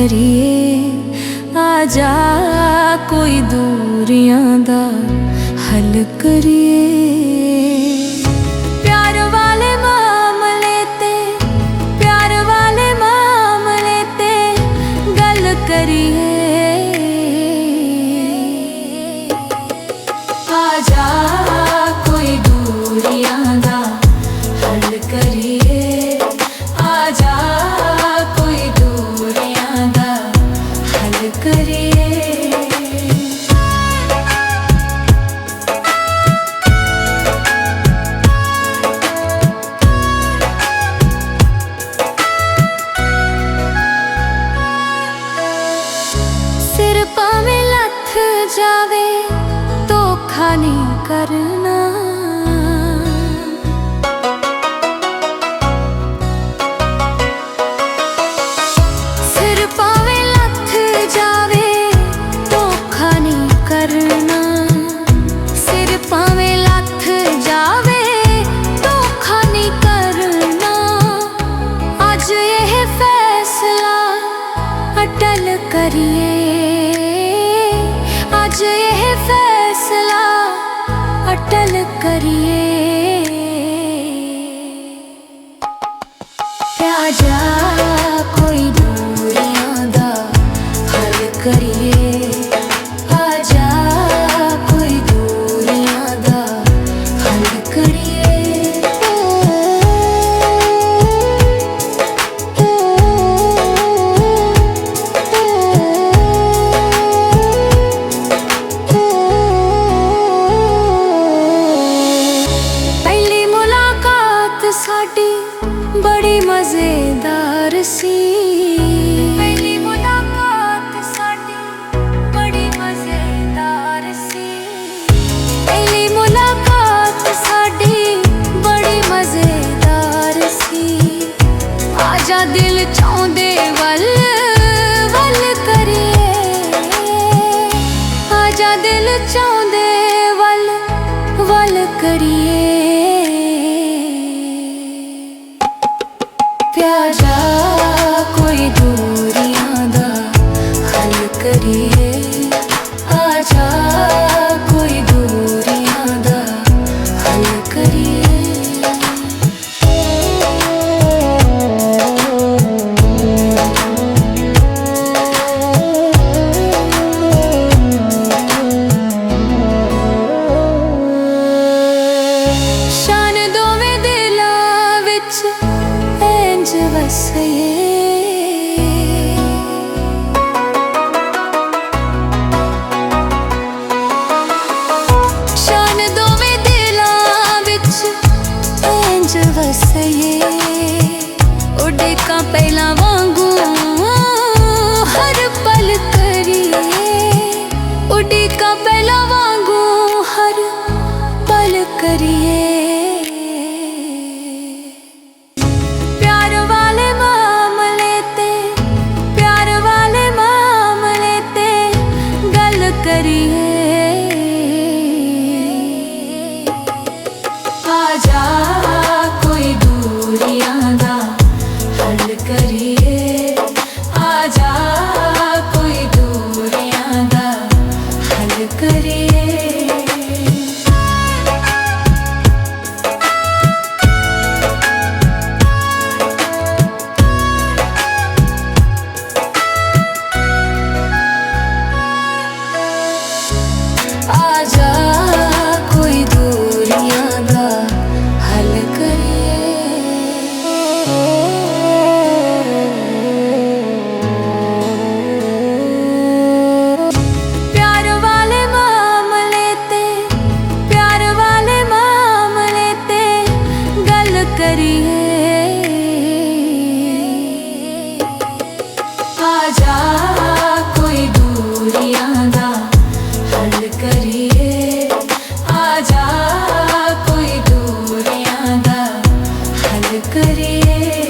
करिए, आजा कोई दूरियां दा हल करिए। प्यार वाले मामले ते, प्यार वाले मामले ते गल करिए, आजा कोई दूरियां दा हल करिए, आजा कोई दूरियां दा हल करिए। सिर भावें लथ जावे धोखा नहीं करना, सिर भावें लथ जावे धोखा नहीं करना, सिर भावें लथ जावे धोखा नहीं करना। आज यह फैसला अटल करिए, आज यह फैसला अटल करिए, आजा कोई दूरियां दा हल करिए, आजा कोई दूरियां दा हल करिए। साडी बड़ी मजेदार सी, पहली मुलाकात साडी बड़ी मजेदार सी, पहली मुलाकात साडी बड़ी मजेदार सी। आजा दिल चाहंदे वल वल करिए, आजा दिल चाहंदे वल वल करिए, आजा कोई दूरियां दा हल करिए, आजा कोई दूरियां दा हल करिए। शान दोवें दिलां विच वसइए, शान दोवें दिलां विच इंज वसइए, उड़ेकां पहलां वांगू हर पल करिए, उड़ेकां पहलां वांगू हर पल करिए। आजा कोई दूरियां दा हल करिए, आजा कोई दूरियां दा हल करिए। आजा कोई दूरियां दा हल करिए। प्यार वाले मामले ते, प्यार वाले मामले ते गल करिए, आजा कोई दूरियां दा हल करिए, आजा कोई दूरियां दा हल करिए।